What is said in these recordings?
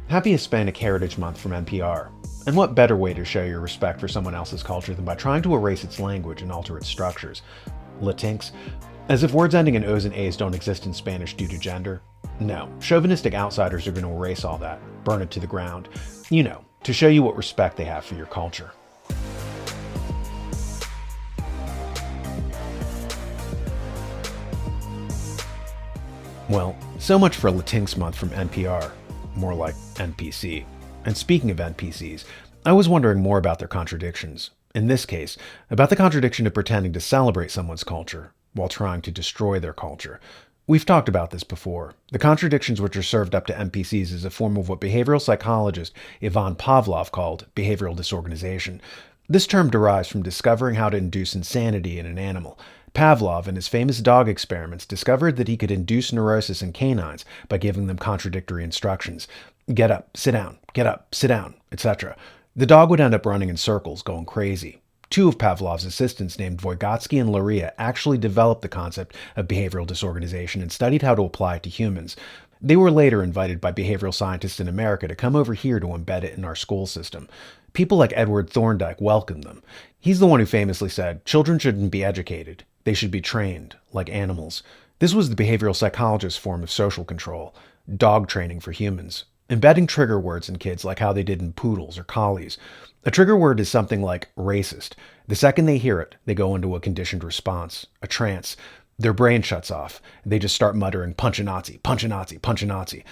Happy Hispanic Heritage Month from NPR. And what better way to show your respect for someone else's culture than by trying to erase its language and alter its structures? Latinx? As if words ending in O's and A's don't exist in Spanish due to gender? No, chauvinistic outsiders are going to erase all that, burn it to the ground. You know, to show you what respect they have for your culture. Well, so much for Latinx Month from NPR. More like NPC. And speaking of NPCs, I was wondering more about their contradictions. In this case, about the contradiction of pretending to celebrate someone's culture while trying to destroy their culture. We've talked about this before. The contradictions which are served up to NPCs is a form of what behavioral psychologist Ivan Pavlov called behavioral disorganization. This term derives from discovering how to induce insanity in an animal. Pavlov, in his famous dog experiments, discovered that he could induce neurosis in canines by giving them contradictory instructions. Get up, sit down, etc. The dog would end up running in circles, going crazy. Two of Pavlov's assistants, named Vygotsky and Luria, actually developed the concept of behavioral disorganization and studied how to apply it to humans. They were later invited by behavioral scientists in America to come over here to embed it in our school system. People like Edward Thorndike welcomed them. He's the one who famously said, "Children shouldn't be educated. They should be trained, like animals." This was the behavioral psychologist's form of social control, dog training for humans. Embedding trigger words in kids like how they did in poodles or collies. A trigger word is something like racist. The second they hear it, they go into a conditioned response, a trance. Their brain shuts off. They just start muttering, "punch a Nazi, punch a Nazi, punch a Nazi."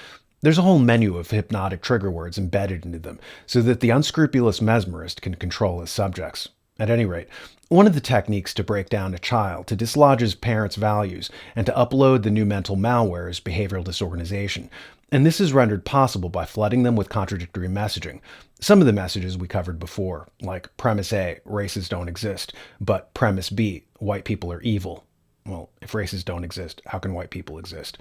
There's a whole menu of hypnotic trigger words embedded into them so that the unscrupulous mesmerist can control his subjects. At any rate, one of the techniques to break down a child, to dislodge his parents' values, and to upload the new mental malware is behavioral disorganization. And this is rendered possible by flooding them with contradictory messaging. Some of the messages we covered before, like premise A, races don't exist, but premise B, white people are evil. Well, if races don't exist, how can white people exist?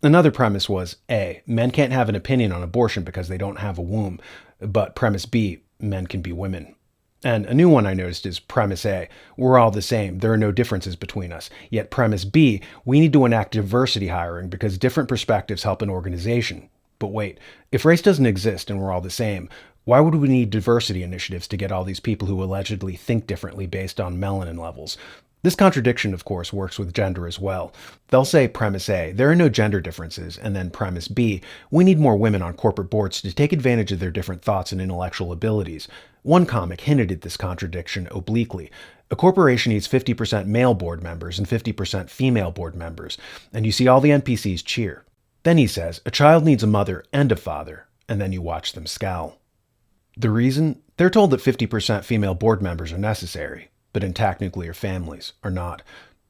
Another premise was A, men can't have an opinion on abortion because they don't have a womb, but premise B, men can be women. And a new one I noticed is premise A, we're all the same, there are no differences between us. Yet premise B, we need to enact diversity hiring because different perspectives help an organization. But wait, if race doesn't exist and we're all the same, why would we need diversity initiatives to get all these people who allegedly think differently based on melanin levels? This contradiction, of course, works with gender as well. They'll say premise A, there are no gender differences, and then premise B, we need more women on corporate boards to take advantage of their different thoughts and intellectual abilities. One comic hinted at this contradiction obliquely. A corporation needs 50% male board members and 50% female board members, and you see all the NPCs cheer. Then he says, a child needs a mother and a father, and then you watch them scowl. The reason? They're told that 50% female board members are necessary, but intact nuclear families are not.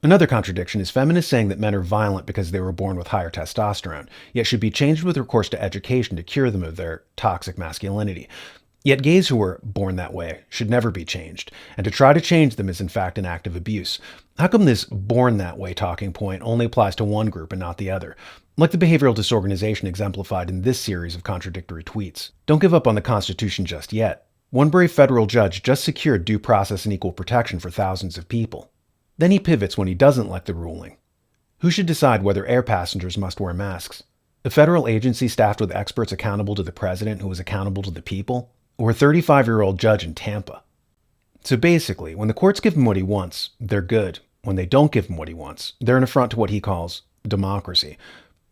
Another contradiction is feminists saying that men are violent because they were born with higher testosterone, yet should be changed with recourse to education to cure them of their toxic masculinity. Yet gays who were born that way should never be changed, and to try to change them is in fact an act of abuse. How come this born that way talking point only applies to one group and not the other? Like the behavioral disorganization exemplified in this series of contradictory tweets. Don't give up on the Constitution just yet. One brave federal judge just secured due process and equal protection for thousands of people. Then he pivots when he doesn't like the ruling. Who should decide whether air passengers must wear masks? A federal agency staffed with experts accountable to the president who is accountable to the people? Or a 35-year-old judge in Tampa? So basically, when the courts give him what he wants, they're good. When they don't give him what he wants, they're an affront to what he calls democracy.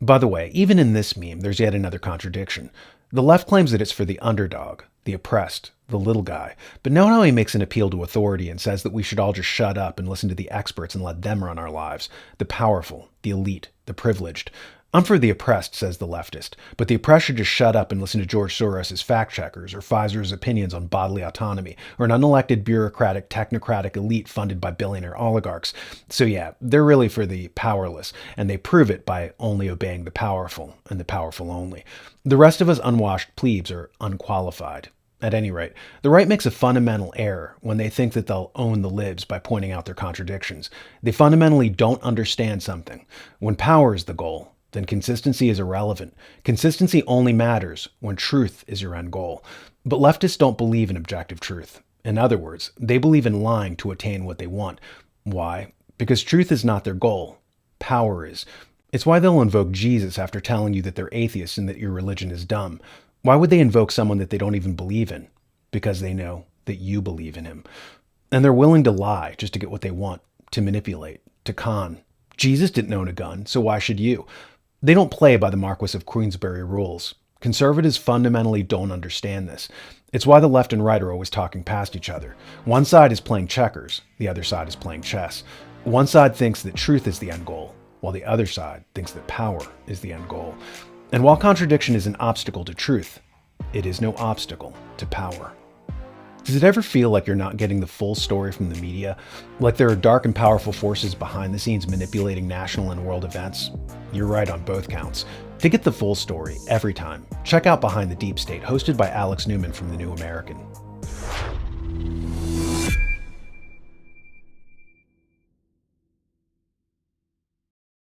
By the way, even in this meme, there's yet another contradiction. The left claims that it's for the underdog, the oppressed, the little guy. But note how he makes an appeal to authority and says that we should all just shut up and listen to the experts and let them run our lives. The powerful, the elite, the privileged. I'm for the oppressed, says the leftist, but the oppressed should just shut up and listen to George Soros' fact-checkers or Pfizer's opinions on bodily autonomy or an unelected bureaucratic technocratic elite funded by billionaire oligarchs. So yeah, they're really for the powerless, and they prove it by only obeying the powerful and the powerful only. The rest of us unwashed plebes are unqualified. At any rate, the right makes a fundamental error when they think that they'll own the libs by pointing out their contradictions. They fundamentally don't understand something. When power is the goal, then consistency is irrelevant. Consistency only matters when truth is your end goal. But leftists don't believe in objective truth. In other words, they believe in lying to attain what they want. Why? Because truth is not their goal. Power is. It's why they'll invoke Jesus after telling you that they're atheists and that your religion is dumb. Why would they invoke someone that they don't even believe in? Because they know that you believe in him. And they're willing to lie just to get what they want, to manipulate, to con. Jesus didn't own a gun, so why should you? They don't play by the Marquis of Queensberry rules. Conservatives fundamentally don't understand this. It's why the left and right are always talking past each other. One side is playing checkers, the other side is playing chess. One side thinks that truth is the end goal, while the other side thinks that power is the end goal. And while contradiction is an obstacle to truth, it is no obstacle to power. Does it ever feel like you're not getting the full story from the media? Like there are dark and powerful forces behind the scenes manipulating national and world events? You're right on both counts. To get the full story every time, check out Behind the Deep State, hosted by Alex Newman from The New American.